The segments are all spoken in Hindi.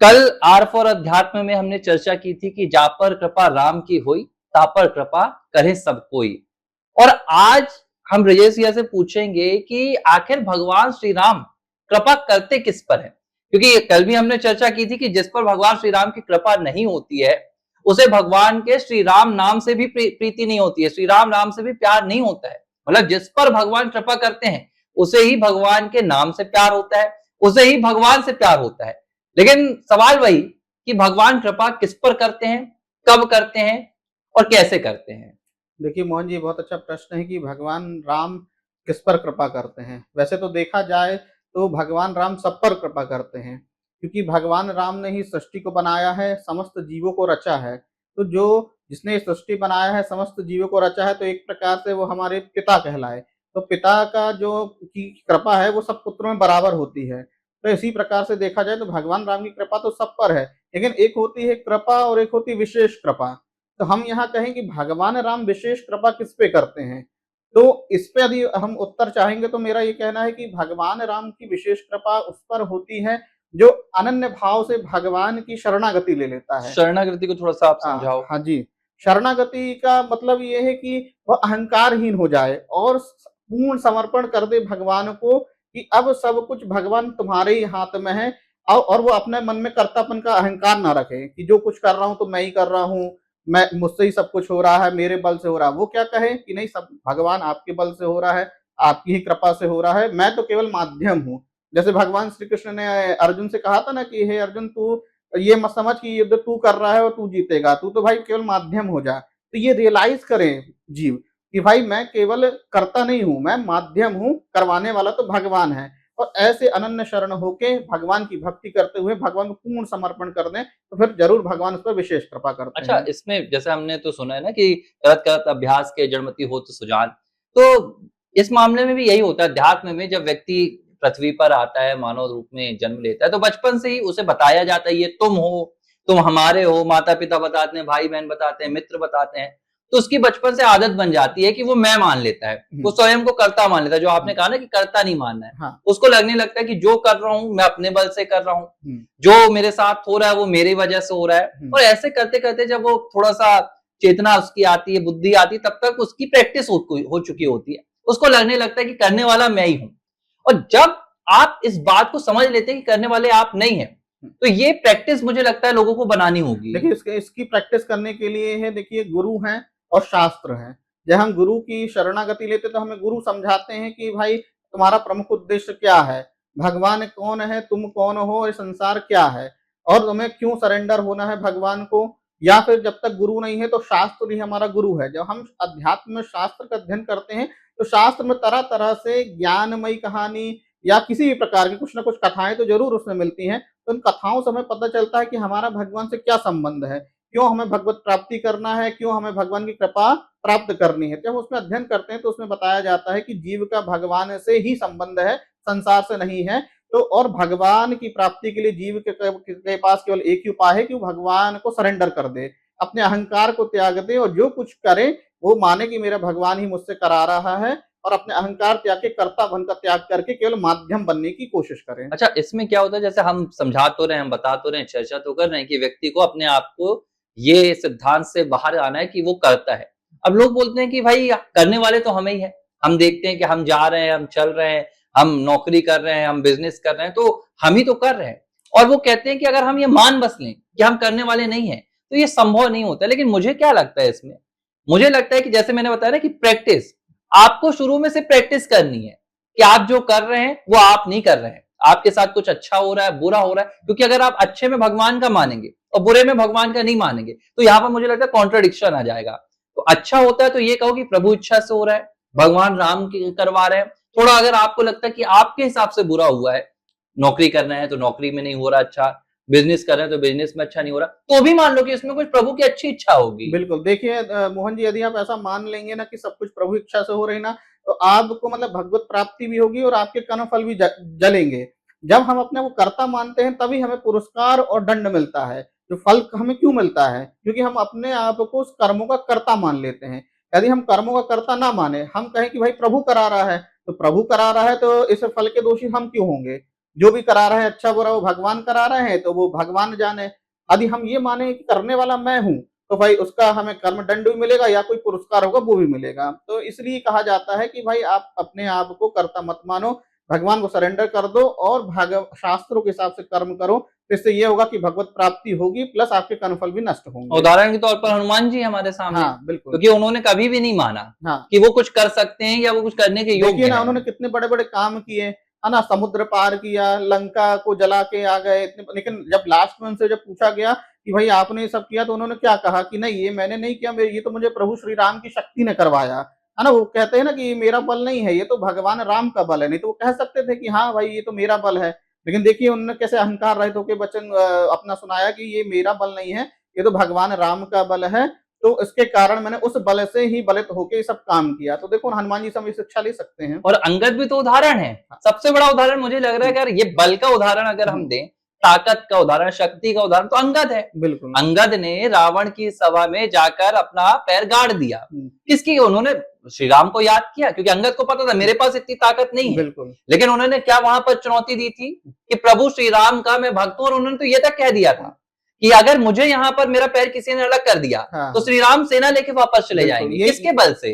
कल आर फॉर अध्यात्म में हमने चर्चा की थी कि जा पर कृपा राम की हुई, ता पर कृपा करे सब कोई। और आज हम ब्रजेश भैया से पूछेंगे कि आखिर भगवान श्री राम कृपा करते किस पर है। क्योंकि कल भी हमने चर्चा की थी कि जिस पर भगवान श्री राम की कृपा नहीं होती है, उसे भगवान के श्री राम नाम से भी प्रीति नहीं होती है, श्री राम नाम से भी प्यार नहीं होता है। मतलब जिस पर भगवान कृपा करते हैं उसे ही भगवान के नाम से प्यार होता है, उसे ही भगवान से प्यार होता है। लेकिन सवाल वही कि भगवान कृपा किस पर करते हैं, कब करते हैं और कैसे करते हैं। देखिए मोहन जी, बहुत अच्छा प्रश्न है कि भगवान राम किस पर कृपा करते हैं। वैसे तो देखा जाए तो भगवान राम सब पर कृपा करते हैं, क्योंकि भगवान राम ने ही सृष्टि को बनाया है, समस्त जीवों को रचा है। तो जो जिसने सृष्टि बनाया है, समस्त जीवों को रचा है, तो एक प्रकार से वो हमारे पिता कहलाए। तो पिता का जो की कृपा है वो सब पुत्रों में बराबर होती है। तो इसी प्रकार से देखा जाए तो भगवान राम की कृपा तो सब पर है, लेकिन एक होती है कृपा और एक होती है विशेष कृपा। तो हम यहाँ कहें कि भगवान राम विशेष कृपा किस पे करते हैं, तो इस पे यदि हम उत्तर चाहेंगे तो मेरा ये कहना है कि भगवान राम की विशेष कृपा उस पर होती है जो अनन्य भाव से भगवान की शरणागति ले लेता है। शरणागति को थोड़ा सा आप समझाओ। हाँ जी। शरणागति का मतलब ये है कि वह अहंकारहीन हो जाए और पूर्ण समर्पण कर दे भगवान को कि अब सब कुछ भगवान तुम्हारे ही हाथ में है। और वो अपने मन में कर्तापन का अहंकार ना रखे कि जो कुछ कर रहा हूँ तो मैं ही कर रहा हूँ, मैं मुझसे ही सब कुछ हो रहा है, मेरे बल से हो रहा है। वो क्या कहे कि नहीं, सब भगवान आपके बल से हो रहा है, आपकी ही कृपा से हो रहा है, मैं तो केवल माध्यम हूँ। जैसे भगवान श्री कृष्ण ने अर्जुन से कहा था ना कि हे अर्जुन, तू ये मत समझ कि युद्ध तू कर रहा है और तू जीतेगा, तू तो भाई केवल माध्यम हो जा। तो ये रियलाइज करें जीव कि भाई मैं केवल कर्ता नहीं हूँ, मैं माध्यम हूँ, करवाने वाला तो भगवान है। और ऐसे अनन्य शरण होके भगवान की भक्ति करते हुए भगवान को पूर्ण समर्पण कर दें, तो फिर जरूर भगवान उस पर विशेष कृपा करते अच्छा, हैं। इसमें जैसे हमने तो सुना है ना कि करत करत अभ्यास के जड़मति होत सुजान। तो इस मामले में भी यही होता है अध्यात्म में, जब व्यक्ति पृथ्वी पर आता है, मानव रूप में जन्म लेता है, तो बचपन से ही उसे बताया जाता है ये तुम हो, तुम हमारे हो। माता पिता बताते हैं, भाई बहन बताते हैं, मित्र बताते हैं। तो उसकी बचपन से आदत बन जाती है कि वो मैं मान लेता है, वो स्वयं को कर्ता मान लेता है। जो आपने कहा ना कि कर्ता नहीं मानना है, हाँ। उसको लगने लगता है कि जो कर रहा हूं मैं अपने बल से कर रहा हूं, हम्म। जो मेरे साथ हो रहा है वो मेरी वजह से हो रहा है। और ऐसे करते करते जब वो थोड़ा सा चेतना उसकी आती है, बुद्धि आती है, तब तक उसकी प्रैक्टिस हो चुकी होती है। उसको लगने लगता है कि करने वाला मैं ही हूं। और जब आप इस बात को समझ लेते हैं कि करने वाले आप नहीं है, तो ये प्रैक्टिस मुझे लगता है लोगों को बनानी होगी। देखिए इसकी प्रैक्टिस करने के लिए है, देखिए गुरु हैं और शास्त्र हैं। जब हम गुरु की शरणागति लेते तो हमें गुरु समझाते हैं कि भाई तुम्हारा प्रमुख उद्देश्य क्या है, भगवान कौन है, तुम कौन हो, ये संसार क्या है, और तुम्हें क्यों सरेंडर होना है भगवान को। या फिर जब तक गुरु नहीं है तो शास्त्र ही हमारा गुरु है। जब हम अध्यात्म में शास्त्र का अध्ययन करते हैं तो शास्त्र में तरह तरह से ज्ञानमयी कहानी या किसी भी प्रकार की कुछ ना कुछ कथाएं तो जरूर उसमें मिलती हैं। तो उन कथाओं से हमें पता चलता है कि हमारा भगवान से क्या संबंध है, क्यों हमें भगवत प्राप्ति करना है, क्यों हमें भगवान की कृपा प्राप्त करनी है। जब हम उसमें अध्ययन करते हैं तो उसमें बताया जाता है कि जीव का भगवान से ही संबंध है, संसार से नहीं है। तो और भगवान की प्राप्ति के लिए जीव के पास केवल एक ही उपाय है कि वो भगवान को सरेंडर कर दे, अपने अहंकार को त्याग दे और जो कुछ करे वो माने कि मेरा भगवान ही मुझसे करा रहा है, और अपने अहंकार त्याग के कर्ता भन का त्याग करके केवल माध्यम बनने की कोशिश करें। अच्छा, इसमें क्या होता है, जैसे हम समझा तो रहे हैं, हम बता तो रहे हैं, चर्चा तो कर रहे हैं कि व्यक्ति को अपने आप को ये सिद्धांत से बाहर आना है कि वो करता है। अब लोग बोलते हैं कि भाई करने वाले तो हमें ही है। हम देखते हैं कि हम जा रहे हैं, हम चल रहे हैं, हम नौकरी कर रहे हैं, हम बिजनेस कर रहे हैं, तो हम ही तो कर रहे हैं। और वो कहते हैं कि अगर हम ये मान बस लें कि हम करने वाले नहीं है, तो ये संभव नहीं होता। लेकिन मुझे क्या लगता है इसमें, मुझे लगता है कि जैसे मैंने बताया ना कि प्रैक्टिस, आपको शुरू में से प्रैक्टिस करनी है कि आप जो कर रहे हैं वो आप नहीं कर रहे हैं। आपके साथ कुछ अच्छा हो रहा है, बुरा हो रहा है। क्योंकि अगर आप अच्छे में भगवान का मानेंगे और बुरे में भगवान का नहीं मानेंगे, तो यहां पर मुझे लगता है कॉन्ट्रडिक्शन आ जाएगा। तो अच्छा होता है तो ये कहो कि प्रभु इच्छा से हो रहा है, भगवान राम करवा रहे हैं। थोड़ा अगर आपको लगता है कि आपके हिसाब से बुरा हुआ है, नौकरी करना है तो नौकरी में नहीं हो रहा अच्छा, बिजनेस कर रहे हैं तो बिजनेस में अच्छा नहीं हो रहा, तो भी मान लो कि इसमें कुछ प्रभु की अच्छी इच्छा होगी। बिल्कुल, देखिए मोहन जी, यदि आप ऐसा मान लेंगे ना कि सब कुछ प्रभु इच्छा से हो रही ना, तो आपको मतलब भगवत प्राप्ति भी होगी और आपके कर्म फल भी जलेंगे। जब हम अपने को कर्ता मानते हैं तभी हमें पुरस्कार और दंड मिलता है। जो फल हमें क्यों मिलता है? क्योंकि हम अपने आप को उस कर्मों का कर्ता मान लेते हैं। यदि हम कर्मों का कर्ता ना माने, हम कहें कि भाई प्रभु करा रहा है, तो प्रभु करा रहा है तो इस फल के दोषी हम क्यों होंगे? जो भी करा रहे हैं अच्छा बुरा वो भगवान करा रहे हैं, तो वो भगवान जाने। यदि हम ये माने कि करने वाला मैं हूँ, तो भाई उसका हमें कर्म दंड भी मिलेगा या कोई पुरस्कार होगा वो भी मिलेगा। तो इसलिए कहा जाता है कि भाई आप अपने आप को कर्ता मत मानो, भगवान को सरेंडर कर दो और भाग शास्त्रों के हिसाब से कर्म करो। तो इससे ये होगा कि भगवत प्राप्ति होगी प्लस आपके कर्मफल भी नष्ट होंगे। उदाहरण के तौर पर हनुमान जी हमारे सामने, हाँ, बिल्कुल। क्योंकि उन्होंने कभी भी नहीं माना हाँ। कि वो कुछ कर सकते हैं या वो कुछ करने के योग्य देखिए ना, हैं। उन्होंने कितने बड़े-बड़े काम किए, है ना? समुद्र पार किया, लंका को जला के आ गए इतने, लेकिन जब लास्ट में उनसे जब पूछा गया कि भाई आपने ये सब किया, तो उन्होंने क्या कहा कि नहीं ये मैंने नहीं किया, ये तो मुझे प्रभु श्री राम की शक्ति ने करवाया। है ना? वो कहते हैं ना कि मेरा बल नहीं है, ये तो भगवान राम का बल है। नहीं तो वो कह सकते थे कि हाँ भाई ये तो मेरा बल है। लेकिन देखिए उन्होंने कैसे अहंकार रहित होके वचन अपना सुनाया कि ये मेरा बल नहीं है, ये तो भगवान राम का बल है। तो इसके कारण मैंने उस बल से ही बलित होके ये सब काम किया। तो देखो हनुमान जी से हम ये शिक्षा ले सकते हैं। और अंगद भी तो उदाहरण है। सबसे बड़ा उदाहरण मुझे लग रहा है, अगर ये बल का उदाहरण अगर हम दें, ताकत का उदाहरण, शक्ति का उदाहरण, तो अंगद है। बिल्कुल। अंगद ने रावण की सभा में जाकर अपना पैर गाड़ दिया। किसकी? उन्होंने श्री राम को याद किया, क्योंकि अंगद को पता था मेरे पास इतनी ताकत नहीं है। बिल्कुल। लेकिन उन्होंने क्या वहां पर चुनौती दी थी कि प्रभु श्री राम का मैं भक्त हूं, और उन्होंने तो ये तक कह दिया था कि अगर मुझे यहाँ पर मेरा पैर किसी ने अलग कर दिया, हाँ। तो श्री राम सेना लेके वापस चले जाएंगे। किसके बल से?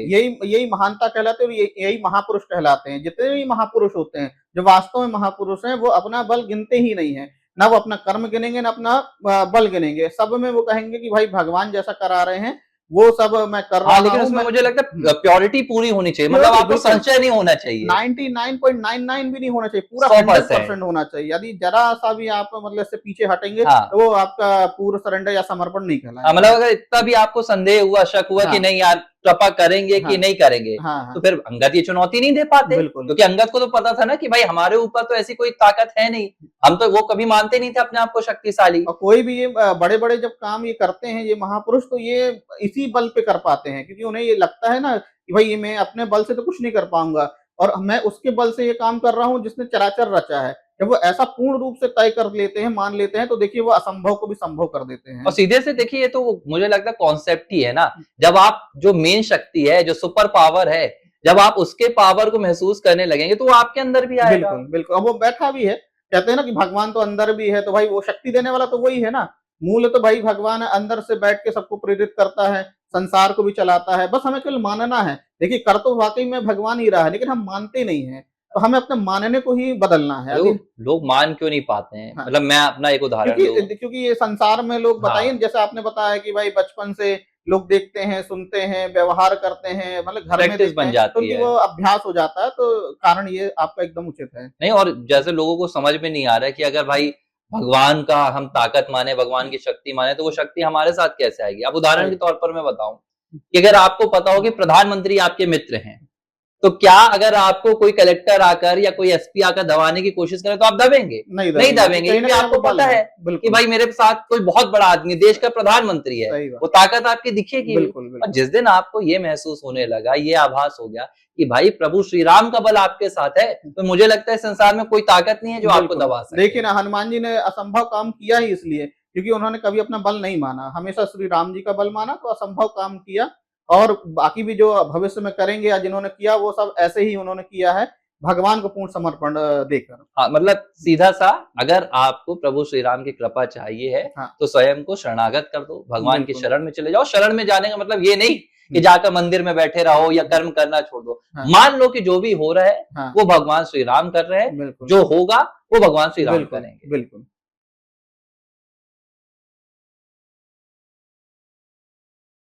यही महानता कहलाते हैं, यही महापुरुष कहलाते हैं। जितने भी महापुरुष होते हैं, जो वास्तव में महापुरुष हैं, वो अपना बल गिनते ही नहीं है। ना वो अपना कर्म गिनेंगे, ना अपना बल गिनेंगे। सब में वो कहेंगे कि भाई भगवान जैसा करा रहे हैं, वो सब मैं कर रहा हूं। लेकिन उसमें मुझे लगता है प्योरिटी पूरी होनी चाहिए, मतलब आपको संशय नहीं होना चाहिए। 99.99 भी नहीं होना चाहिए, पूरा 100% होना चाहिए। यदि जरा सा भी आप मतलब इससे पीछे हटेंगे, तो वो आपका पूर्ण सरेंडर या समर्पण नहीं कहलाएगा। मतलब अगर इतना भी आपको संदेह हुआ, शक हुआ कि नहीं यार कृपा करेंगे कि नहीं करेंगे, तो फिर अंगद ये चुनौती नहीं दे पाते, क्योंकि अंगद को तो पता था ना कि भाई हमारे ऊपर तो ऐसी कोई ताकत है नहीं, हम तो वो कभी मानते नहीं थे अपने आप को शक्तिशाली। और कोई भी ये बड़े-बड़े जब काम ये करते हैं ये महापुरुष, तो ये इसी बल पे कर पाते हैं, क्योंकि उन्हें ये लगता है ना कि भाई ये मैं अपने बल से तो कुछ नहीं कर पाऊंगा, और मैं उसके बल से ये काम कर रहा हूँ जिसने चराचर रचा है। जब वो ऐसा पूर्ण रूप से तय कर लेते हैं, मान लेते हैं, तो देखिए वो असंभव को भी संभव कर देते हैं। और सीधे से देखिए, ये तो मुझे लगता है कॉन्सेप्ट ही है ना, जब आप जो मेन शक्ति है, जो सुपर पावर है, जब आप उसके पावर को महसूस करने लगेंगे, तो वो आपके अंदर भी आएगा। बिल्कुल, बिल्कुल। अब वो बैठा भी है, कहते हैं ना कि भगवान तो अंदर भी है, तो भाई वो शक्ति देने वाला तो वही है ना। मूल तो भाई भगवान अंदर से बैठ के सबको प्रेरित करता है, संसार को भी चलाता है। बस हमें केवल मानना है। देखिए कर तो वाकई में भगवान ही रहा है, लेकिन हम मानते नहीं है, तो हमें अपने मानने को ही बदलना है। लोग मान क्यों नहीं पाते हैं? मतलब मैं अपना एक उदाहरण दूं, क्योंकि ये संसार में लोग बताइए, जैसे आपने बताया कि भाई बचपन से लोग देखते हैं, सुनते हैं, व्यवहार करते हैं, मतलब घर में देखते बन जाती हैं, तो वो अभ्यास हो जाता है। तो कारण ये आपका एकदम उचित है। नहीं, और जैसे लोगों को समझ में नहीं आ रहा है कि अगर भाई भगवान का हम ताकत माने, भगवान की शक्ति माने, तो वो शक्ति हमारे साथ कैसे आएगी? अब उदाहरण के तौर पर मैं बताऊं कि अगर आपको पता हो कि प्रधानमंत्री आपके मित्र हैं, तो क्या अगर आपको कोई कलेक्टर आकर या कोई एसपी आकर दबाने की कोशिश करे, तो आप दबेंगे? नहीं दबेंगे, क्योंकि आपको पता है कि भाई मेरे साथ कोई बहुत बड़ा आदमी, देश का प्रधानमंत्री है, वो ताकत आपकी दिखेगी। और जिस दिन आपको ये महसूस होने लगा, ये आभास हो गया कि भाई प्रभु श्री राम का बल आपके साथ है, तो मुझे लगता है संसार में कोई ताकत नहीं है जो आपको दबा सके। देखिए ना, हनुमान जी ने असंभव काम किया ही इसलिए क्योंकि उन्होंने कभी अपना बल नहीं माना, हमेशा श्री राम जी का बल माना, तो असंभव काम किया। और बाकी भी जो भविष्य में करेंगे या जिन्होंने किया, वो सब ऐसे ही उन्होंने किया है, भगवान को पूर्ण समर्पण देकर। हाँ, मतलब सीधा सा, अगर आपको प्रभु श्री राम की कृपा चाहिए है, तो स्वयं को शरणागत कर दो, भगवान की शरण में चले जाओ। शरण में जाने का मतलब ये नहीं कि जाकर मंदिर में बैठे रहो या कर्म करना छोड़ दो। मान लो कि जो भी हो रहा है वो भगवान श्री राम कर रहे हैं, जो होगा वो भगवान श्री राम करेंगे। बिल्कुल।